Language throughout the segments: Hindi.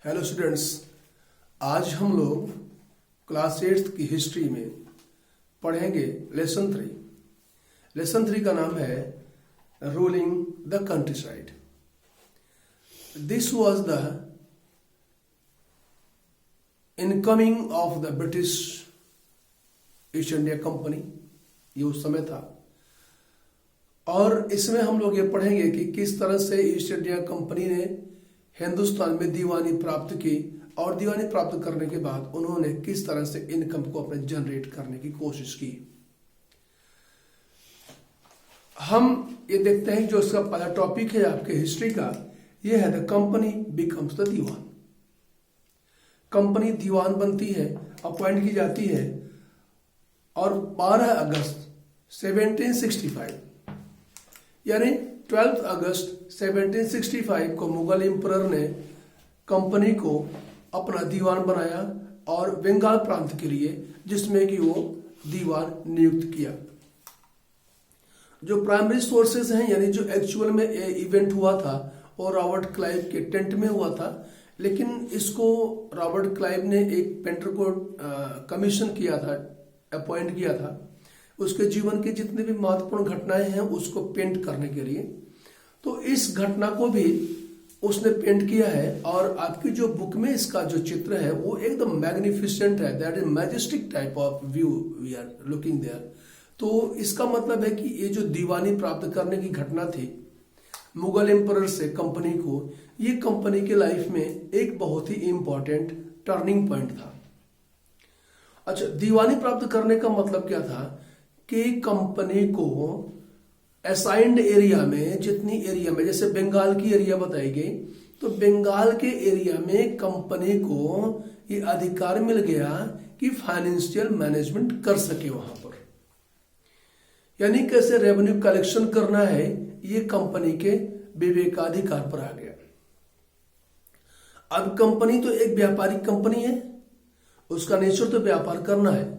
हेलो स्टूडेंट्स, आज हम लोग क्लास 8th की हिस्ट्री में पढ़ेंगे लेसन 3। लेसन 3 का नाम है ruling the country side. This was the incoming of the British east India company. ये उस समय था और इसमें हम लोग ये पढ़ेंगे कि किस तरह से ईस्ट इंडिया कंपनी ने हिंदुस्तान में दीवानी प्राप्त की और दीवानी प्राप्त करने के बाद उन्होंने किस तरह से इनकम को अपने जनरेट करने की कोशिश की। हम ये देखते हैं जो इसका पहला टॉपिक है आपके हिस्ट्री का, ये है the company becomes the Diwan. Company दीवान बनती है, अपॉइंट की जाती है और 12 अगस्त 1765 यानी 12 अगस्त 1765 को मुगल एम्परर ने कंपनी को अपना दीवान बनाया और बंगाल प्रांत के लिए, जिसमें कि वो दीवान नियुक्त किया। जो प्राइमरी सोर्सेज हैं यानी जो एक्चुअल में इवेंट हुआ था वो रॉबर्ट क्लाइव के टेंट में हुआ था, लेकिन इसको रॉबर्ट क्लाइव ने एक पेंटर को कमीशन किया था, अपॉइंट किया था उसके जीवन की जितनी भी महत्वपूर्ण घटनाएं हैं उसको पेंट करने के लिए। तो इस घटना को भी उसने पेंट किया है और आपकी जो बुक में इसका जो चित्र है वो एकदम मैग्निफिसेंट है। That is majestic type of view we are looking there. तो इसका मतलब है कि ये जो दीवानी प्राप्त करने की घटना थी मुगल एम्परर से कंपनी को, ये कंपनी के लाइफ में एक बहुत ही इंपॉर्टेंट टर्निंग पॉइंट था। अच्छा, दीवानी प्राप्त करने का मतलब क्या था कि कंपनी को असाइंड एरिया में, जितनी एरिया में, जैसे बंगाल की एरिया बताई गई, तो बंगाल के एरिया में कंपनी को ये अधिकार मिल गया कि फाइनेंशियल मैनेजमेंट कर सके वहां पर, यानी कैसे रेवेन्यू कलेक्शन करना है ये कंपनी के विवेकाधिकार पर आ गया। अब कंपनी तो एक व्यापारिक कंपनी है, उसका नेचर तो व्यापार करना है,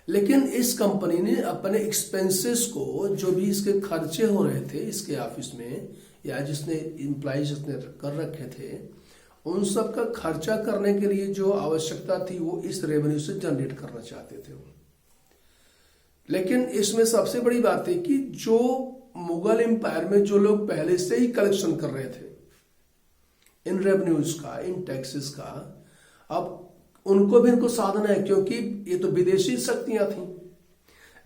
लेकिन इस कंपनी ने अपने एक्सपेंसेस को, जो भी इसके खर्चे हो रहे थे इसके ऑफिस में या जिसने एम्प्लॉइज इसने कर रखे थे, उन सब का खर्चा करने के लिए जो आवश्यकता थी वो इस रेवेन्यू से जनरेट करना चाहते थे। लेकिन इसमें सबसे बड़ी बात है कि जो मुगल एम्पायर में जो लोग पहले से ही कलेक्शन कर रहे थे इन रेवेन्यूज का, इन टैक्सेस का, अब उनको भी इनको साधन है, क्योंकि ये तो विदेशी शक्तियां थी।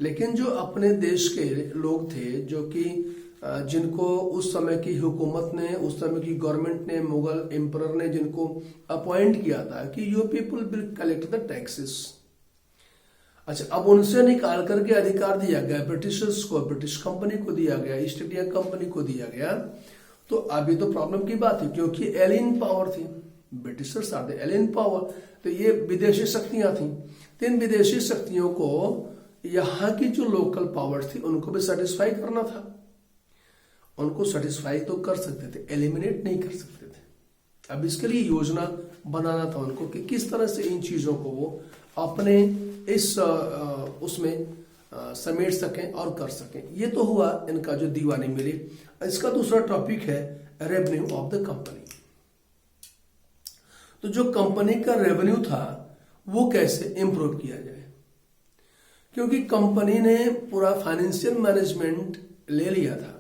लेकिन जो अपने देश के लोग थे, जो कि जिनको उस समय की हुकूमत ने, उस समय की गवर्नमेंट ने, मुगल एम्परर ने जिनको अपॉइंट किया था कि you people will collect the taxes. अच्छा, अब उनसे निकाल करके अधिकार दिया गया ब्रिटिशर्स को, ब्रिटिश कंपनी को दिया गया, ईस्ट इंडिया कंपनी को दिया गया। तो अभी तो प्रॉब्लम की बात है, क्योंकि एलियन पावर थी, Britishers are the alien power, तो ये विदेशी शक्तियां थी। तो इन विदेशी शक्तियों को यहाँ की जो लोकल पावर्स थी उनको भी सेटिस्फाई करना था। उनको सेटिस्फाई तो कर सकते थे, एलिमिनेट नहीं कर सकते थे। अब इसके लिए योजना बनाना था उनको कि किस तरह से इन चीजों को वो अपने इस उसमें समेट सकें और कर सकें। ये तो हुआ इनका जो दीवानी मिली। इसका दूसरा टॉपिक है रेवेन्यू ऑफ द कंपनी। तो जो कंपनी का रेवेन्यू था वो कैसे इंप्रूव किया जाए, क्योंकि कंपनी ने पूरा फाइनेंशियल मैनेजमेंट ले लिया था,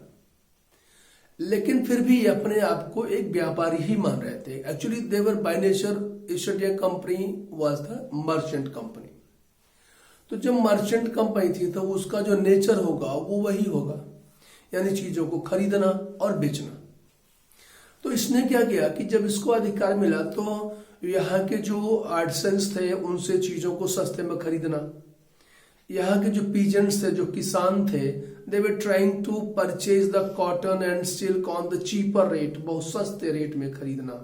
लेकिन फिर भी अपने आप को एक व्यापारी ही मान रहे थे। Actually they were by nature, east India company was the merchant company. तो जब मर्चेंट कंपनी थी तो उसका जो नेचर होगा वो वही होगा, यानी चीजों को खरीदना और बेचना। तो इसने क्या किया कि जब इसको अधिकार मिला तो यहाँ के जो आर्टिसंस थे उनसे चीजों को सस्ते में खरीदना, यहाँ के जो पीजेंट्स थे, जो किसान थे, they were trying to purchase the cotton and silk on the cheaper rate, बहुत सस्ते रेट में खरीदना,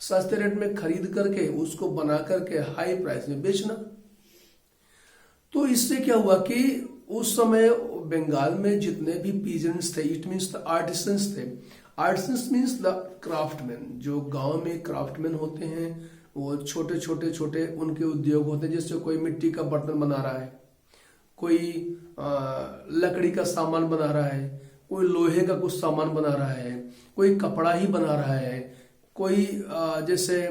सस्ते रेट में खरीद करके उसको बना करके हाई प्राइस में बेचना। तो इससे क्या हुआ कि उस समय बंगाल में जितने भी पीजेंट्स थे, इट मीन्स द आर्टिसंस थे। आर्टिसंस मीन्स द क्राफ्टमैन, जो गांव में क्राफ्टमैन होते हैं, वो छोटे छोटे उनके उद्योग होते हैं। जैसे कोई मिट्टी का बर्तन बना रहा है, कोई लकड़ी का सामान बना रहा है, कोई लोहे का कुछ सामान बना रहा है, कोई कपड़ा ही बना रहा है, कोई जैसे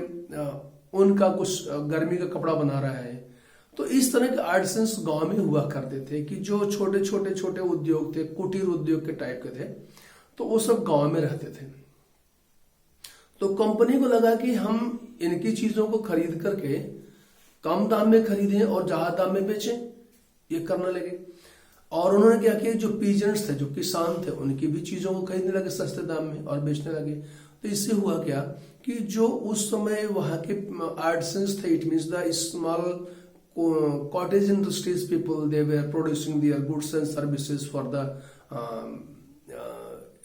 उनका कुछ गर्मी का कपड़ा बना रहा है। तो इस तरह के आर्टिसंस गांव में हुआ करते थे कि जो छोटे छोटे छोटे उद्योग थे, कुटीर उद्योग के टाइप के थे, तो वो सब गांव में रहते थे। तो कंपनी को लगा कि हम इनकी चीजों को खरीद करके कम दाम में खरीदें और ज्यादा दाम में बेचें, ये करने लगे। और उन्होंने क्या किया, जो पीजेंट्स थे, जो किसान थे, उनकी भी चीजों को खरीदने लगे सस्ते दाम में और बेचने लगे। तो इससे हुआ क्या कि जो उस समय वहां के आर्टिसंस थे, it means the small cottage industries people, they were producing their goods and services for the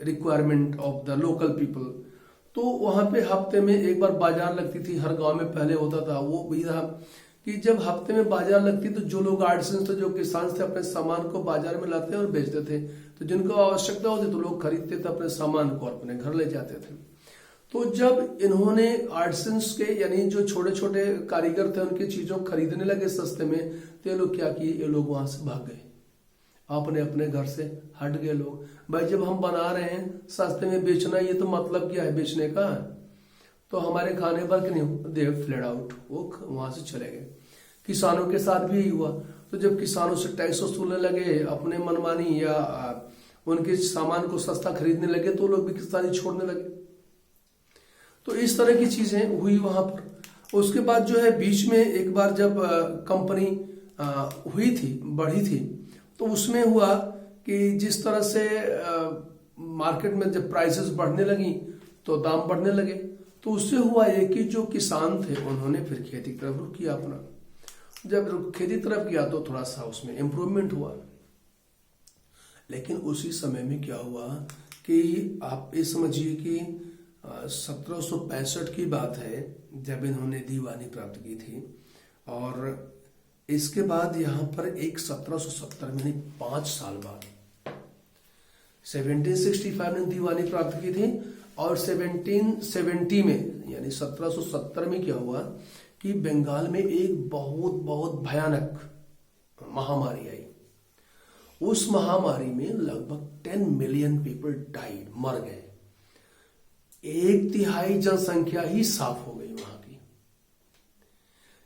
requirement of the local people। तो वहां पे हफ्ते में एक बार बाजार लगती थी, हर गांव में पहले होता था। वो भी था कि जब हफ्ते में बाजार लगती तो जो लोग आर्टिसंस थे, जो किसान थे, अपने सामान को बाजार में लाते और बेचते थे। तो जिनको आवश्यकता होती तो लोग खरीदते थे अपने सामान को और अपने घर ले जाते थे। तो जब इन्होंने आर्टिसंस के यानी जो छोटे छोटे कारीगर थे उनकी चीजों खरीदने लगे सस्ते में, तो ये लोग क्या किए, ये लोग वहां से भाग गए, अपने अपने घर से हट गए लोग। भाई जब हम बना रहे हैं सस्ते में बेचना, ये तो मतलब क्या है बेचने का, तो हमारे खाने पर क्यों नहीं, दे फ्लेड आउट, वो वहां से चले गए। किसानों के साथ भी यही हुआ। तो जब किसानों से टैक्स वसूलने लगे अपने मनमानी या उनके सामान को सस्ता खरीदने लगे, तो लोग भी किसानी छोड़ने लगे। तो इस तरह की चीजें हुई वहां पर। उसके बाद जो है बीच में एक बार जब कंपनी हुई थी, बढ़ी थी, तो उसमें हुआ कि जिस तरह से मार्केट में जब प्राइसेस बढ़ने लगी तो दाम बढ़ने लगे। तो उससे हुआ ये कि जो किसान थे उन्होंने फिर खेती की तरफ रुख किया अपना। जब खेती तरफ किया तो थोड़ा सा उसमें इम्प्रूवमेंट हुआ। लेकिन उसी समय में क्या हुआ कि आप ये समझिए कि 1765 की बात है जब इन्होंने दीवानी प्राप्त की थी। और इसके बाद यहाँ पर एक 1770 में 5 साल बाद 1765 में दीवानी प्राप्त की थी। और 1770 में यानी 1770 में क्या हुआ कि बंगाल में एक बहुत बहुत भयानक महामारी आई। उस महामारी में लगभग 10 मिलियन पीपल डाइड, मर गए। 1/3 जनसंख्या ही साफ हो गई वहां की।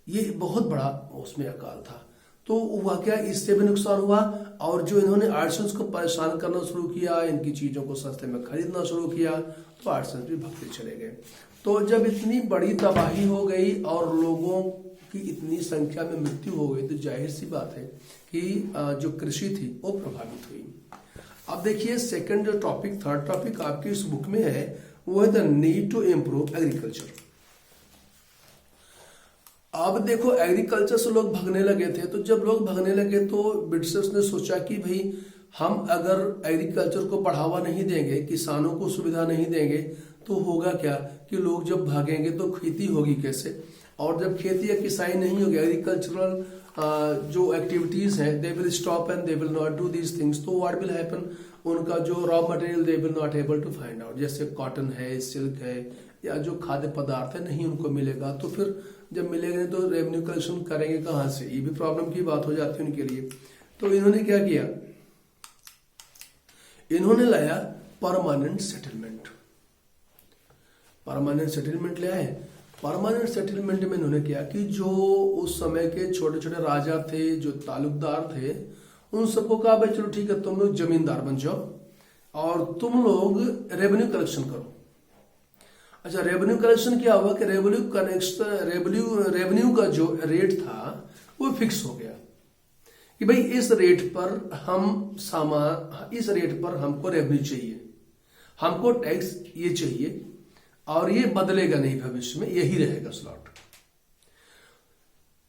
ये बहुत बड़ा उसमें अकाल था। तो हुआ क्या, इससे भी नुकसान हुआ। और जो इन्होंने आर्टिसंस को परेशान करना शुरू किया, इनकी चीजों को सस्ते में खरीदना शुरू किया, तो आर्टिसंस भी भगते चले गए। तो जब इतनी बड़ी तबाही हो गई और लोगों की इतनी संख्या में मृत्यु हो गई, तो जाहिर सी बात है कि जो कृषि थी वो प्रभावित हुई। अब देखिए सेकंड जो टॉपिक, थर्ड टॉपिक आपकी इस बुक में है, वो है the need to improve agriculture. अब देखो एग्रीकल्चर से लोग भागने लगे थे। तो जब लोग भागने लगे तो ब्रिटिशर्स ने सोचा कि भाई हम अगर एग्रीकल्चर को बढ़ावा नहीं देंगे, किसानों को सुविधा नहीं देंगे, तो होगा क्या कि लोग जब भागेंगे तो खेती होगी कैसे। और जब खेती या किसानी नहीं होगी, एग्रीकल्चरल जो एक्टिविटीज हैं they will stop and they will not do these things. So what will happen, उनका जो raw material they will not able to find out, जैसे कॉटन है, सिल्क है, या जो खाद्य पदार्थ है नहीं उनको मिलेगा। तो फिर जब मिलेगा तो रेवेन्यू कलेक्शन करेंगे कहां से, ये भी प्रॉब्लम की बात हो जाती है उनके लिए। तो इन्होंने क्या किया, इन्होंने लाया परमानेंट सेटलमेंट। परमानेंट सेटलमेंट ले आए। परमानेंट सेटलमेंट में इन्होंने किया कि जो उस समय के छोटे छोटे राजा थे, जो तालुकदार थे, उन सबको कहा भाई चलो ठीक है, तुम लोग जमींदार बन जाओ और तुम लोग रेवेन्यू कलेक्शन करो। अच्छा, रेवेन्यू कलेक्शन क्या हुआ कि रेवेन्यू का जो रेट था वो फिक्स हो गया कि भाई इस रेट पर हम सामान, इस रेट पर हमको रेवेन्यू चाहिए, हमको टैक्स ये चाहिए और ये बदलेगा नहीं भविष्य में, यही रहेगा स्लॉट।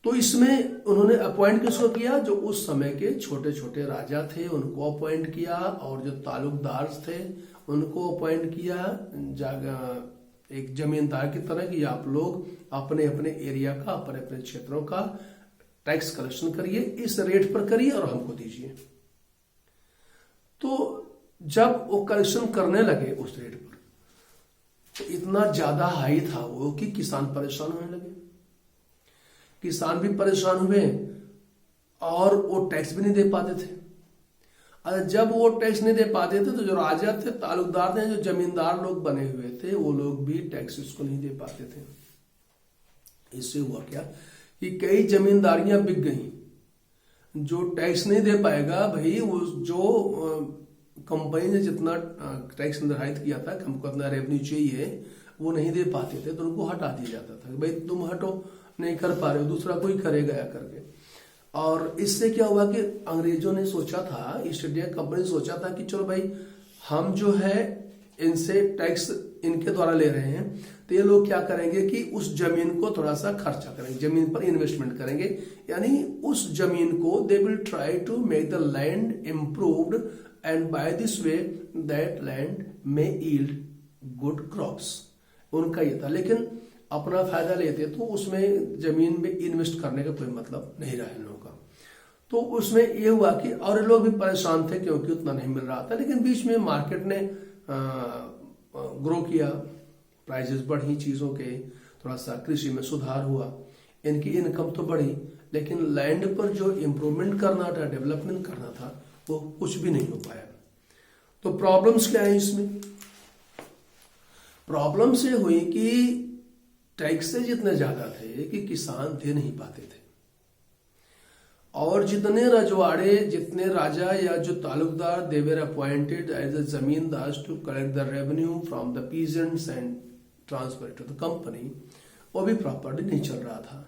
तो इसमें उन्होंने अपॉइंट किसको किया, जो उस समय के छोटे छोटे राजा थे उनको अपॉइंट किया, और जो तालुकदार थे उनको अपॉइंट किया एक जमींदार की तरह कि आप लोग अपने अपने एरिया का, अपने अपने क्षेत्रों का टैक्स कलेक्शन करिए, इस रेट पर करिए और हमको दीजिए। तो जब वो कलेक्शन करने लगे उस रेट पर, तो इतना ज्यादा हाई था वो कि किसान परेशान होने लगे। किसान भी परेशान हुए और वो टैक्स भी नहीं दे पाते थे। जब वो टैक्स नहीं दे पाते थे तो जो राजा थे, तालुकदार थे, जो जमींदार लोग बने हुए थे, वो लोग भी टैक्स उसको नहीं दे पाते थे। इससे हुआ क्या कि कई जमींदारियां बिक गई। जो टैक्स नहीं दे पाएगा भाई, वो जो कंपनी ने जितना टैक्स निर्धारित किया था, हमको अपना रेवेन्यू चाहिए, वो नहीं दे पाते थे, तो उनको हटा दिया जाता था। भाई तुम हटो, नहीं कर पा रहे हो, दूसरा कोई करेगा या करके। और इससे क्या हुआ कि अंग्रेजों ने सोचा था, ईस्ट इंडिया कंपनी ने सोचा था कि चलो भाई हम जो है इनसे टैक्स इनके द्वारा ले रहे हैं, तो ये लोग क्या करेंगे कि उस जमीन को थोड़ा सा खर्चा करेंगे, जमीन पर इन्वेस्टमेंट करेंगे, यानी उस जमीन को they will try to make the land improved and by this way that land may yield good crops. उनका ये था, लेकिन अपना फायदा लेते तो उसमें जमीन में इन्वेस्ट करने का कोई मतलब नहीं रहा इन लोगों का। तो उसमें ये हुआ कि और लोग भी परेशान थे क्योंकि उतना नहीं मिल रहा था। लेकिन बीच में मार्केट ने ग्रो किया, प्राइसेस बढ़ी चीजों के, थोड़ा सा कृषि में सुधार हुआ, इनकी इनकम तो बढ़ी, लेकिन लैंड पर जो इम्प्रूवमेंट करना था, डेवलपमेंट करना था, वो कुछ भी नहीं हो पाया। तो प्रॉब्लम्स क्या है इसमें? प्रॉब्लम्स ये हुई कि टैक्सेज इतने ज्यादा थे कि किसान दे नहीं पाते थे, और जितने रजवाड़े, जितने राजा या जो तालुकदार, they were appointed as the zamindar to collect the revenue from the peasants and transfer to the company, वो भी प्रॉपर्ली नहीं चल रहा था।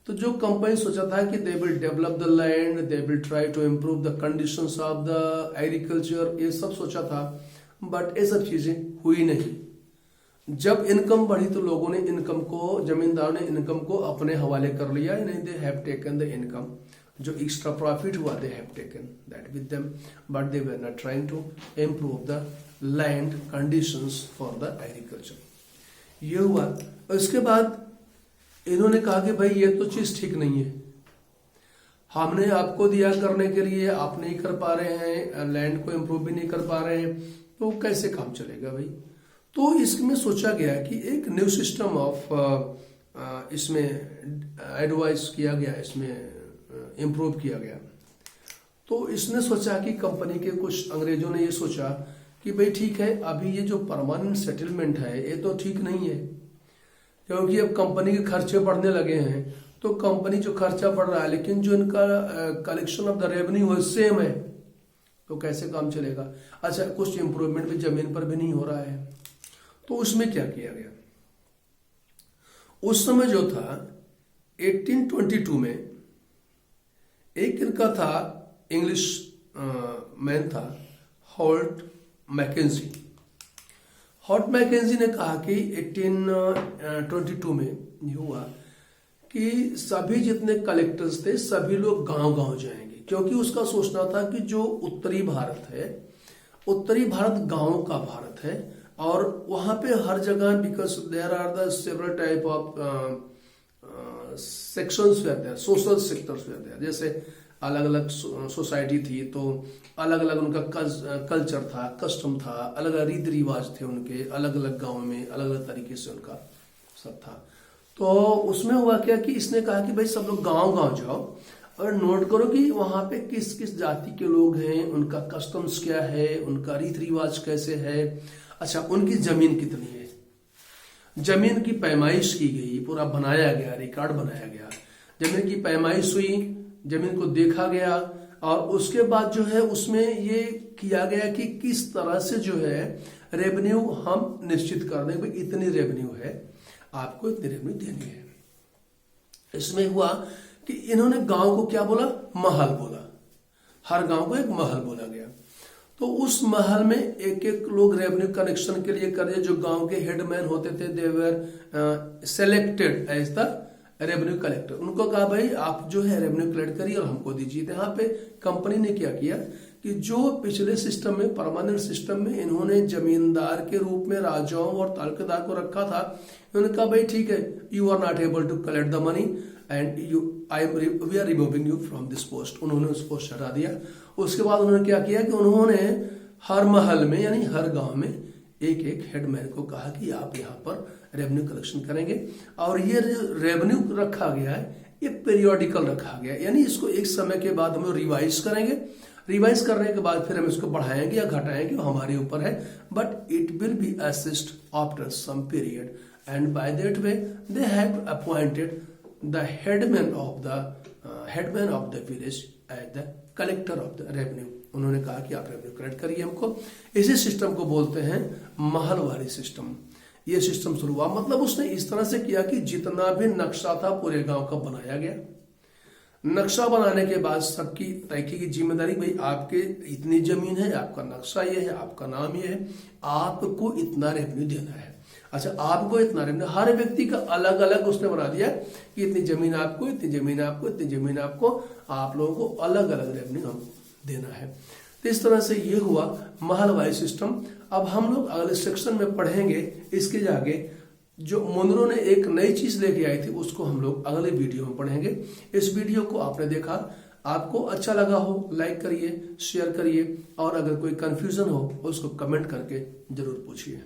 तो जो कंपनी सोचा था कि they will develop the land, they will try to improve the conditions of the agriculture, ये सब सोचा था, बट ये सब चीजें हुई नहीं। जब इनकम बढ़ी तो लोगों ने इनकम को, जमींदारों ने इनकम को अपने हवाले कर लिया, नहीं they have taken the income, जो एक्स्ट्रा प्रॉफिट हुआ they have taken that with them, but they were not trying to improve the land conditions for the agriculture. ये हुआ। उसके बाद इन्होंने कहा कि भाई ये तो चीज ठीक नहीं है, हमने आपको दिया करने के लिए, आप नहीं कर पा रहे हैं, लैंड को इम्प्रूव भी नहीं कर पा रहे हैं, तो कैसे काम चलेगा भाई। तो इसमें सोचा गया कि एक न्यू सिस्टम ऑफ इसमें एडवाइस किया गया, इसमें इम्प्रूव किया गया। तो इसने सोचा कि कंपनी के कुछ अंग्रेजों ने ये सोचा कि भाई ठीक है, अभी ये जो परमानेंट सेटलमेंट है ये तो ठीक नहीं है, क्योंकि अब कंपनी के खर्चे बढ़ने लगे हैं। तो कंपनी जो खर्चा बढ़ रहा है, लेकिन जो इनका कलेक्शन ऑफ द रेवेन्यू है सेम है, तो कैसे काम चलेगा। अच्छा, कुछ इंप्रूवमेंट भी जमीन पर भी नहीं हो रहा है। तो उसमें क्या किया गया, उस समय जो था 1822 में एक इनका था, इंग्लिश मैन था, हॉल्ट मैकेंजी। हॉल्ट मैकेंजी ने कहा कि 1822 में ये हुआ कि सभी जितने कलेक्टर्स थे सभी लोग गांव-गांव जाएंगे, क्योंकि उसका सोचना था कि जो उत्तरी भारत है, उत्तरी भारत गांव का भारत है, और वहां पे हर जगह, because there are the several type of sections where there, social sectors where there, जैसे अलग अलग सोसाइटी थी, तो अलग अलग उनका कल्चर था, कस्टम था, अलग अलग रीति रिवाज थे उनके, अलग अलग गांव में अलग अलग तरीके से उनका सब था। तो उसमें हुआ क्या कि इसने कहा कि भाई सब लोग गांव गांव जाओ और नोट करो कि वहां पे किस किस जाति के लोग हैं, उनका कस्टम्स क्या है, उनका रीति रिवाज कैसे है। अच्छा, उनकी जमीन कितनी है, जमीन की पैमाइश की गई, पूरा बनाया गया, रिकॉर्ड बनाया गया, जमीन की पैमाइश हुई, जमीन को देखा गया, और उसके बाद जो है उसमें ये किया गया कि किस तरह से जो है रेवेन्यू हम निश्चित कर दें, इतनी रेवेन्यू है, आपको इतनी रेवेन्यू देनी है। इसमें हुआ कि इन्होंने गांव को क्या बोला, महल बोला, हर गांव को एक महल बोला गया। तो उस महल में एक एक लोग रेवेन्यू कलेक्शन के लिए करे, जो गांव के हेडमैन होते थे, they were selected as the revenue collector. उनको कहा भाई आप जो है रेवेन्यू कलेक्ट करिए और हमको दीजिए। यहाँ पे कंपनी ने क्या किया कि जो पिछले सिस्टम में, परमानेंट सिस्टम में इन्होंने जमींदार के रूप में राजाओं और तालुकेदार को रखा था, इन्होंने कहा भाई ठीक है, you are not able to collect the money and we are removing you from this post. उन्होंने उस पोस्ट हटा दिया। उसके बाद उन्होंने क्या किया कि उन्होंने हर महल में, यानी हर गांव में एक एक हेडमैन को कहा कि आप यहाँ पर रेवेन्यू कलेक्शन करेंगे। और ये रेवेन्यू रखा गया है, ये पीरियोडिकल रखा गया है, यानी इसको एक समय के बाद हम लोग रिवाइज करेंगे, रिवाइज करने के बाद फिर हम इसको बढ़ाएंगे या घटाएंगे, वो हमारे ऊपर है, but it will be assist after some period and by that way they have appointed the headman of the village as the collector of the revenue. उन्होंने कहा कि आप रेवेन्यू कलेक्ट करिए हमको। इसी सिस्टम को बोलते हैं महलवारी सिस्टम। ये सिस्टम शुरू हुआ, मतलब उसने इस तरह से किया कि जितना भी नक्शा था पूरे गांव का बनाया गया। नक्शा बनाने के बाद सबकी तय की जिम्मेदारी, भाई आपके इतनी जमीन है, आपका नक्शा ये है, आपका नाम ये है, आपको इतना रेवेन्यू देना है। अच्छा, आपको इतना रेवेन्यू, हर व्यक्ति का अलग अलग उसने बना दिया कि इतनी जमीन आपको, इतनी जमीन आपको, इतनी जमीन आपको, आप लोगों को अलग अलग रेवेन्यू हम देना है। तो इस तरह से ये हुआ महलवारी सिस्टम। अब हम लोग अगले सेक्शन में पढ़ेंगे इसके आगे। जो मुनरो ने एक नई चीज लेके आई थी उसको हम लोग अगले वीडियो में पढ़ेंगे। इस वीडियो को आपने देखा, आपको अच्छा लगा हो लाइक करिए, शेयर करिए, और अगर कोई कंफ्यूजन हो उसको कमेंट करके जरूर पूछिए।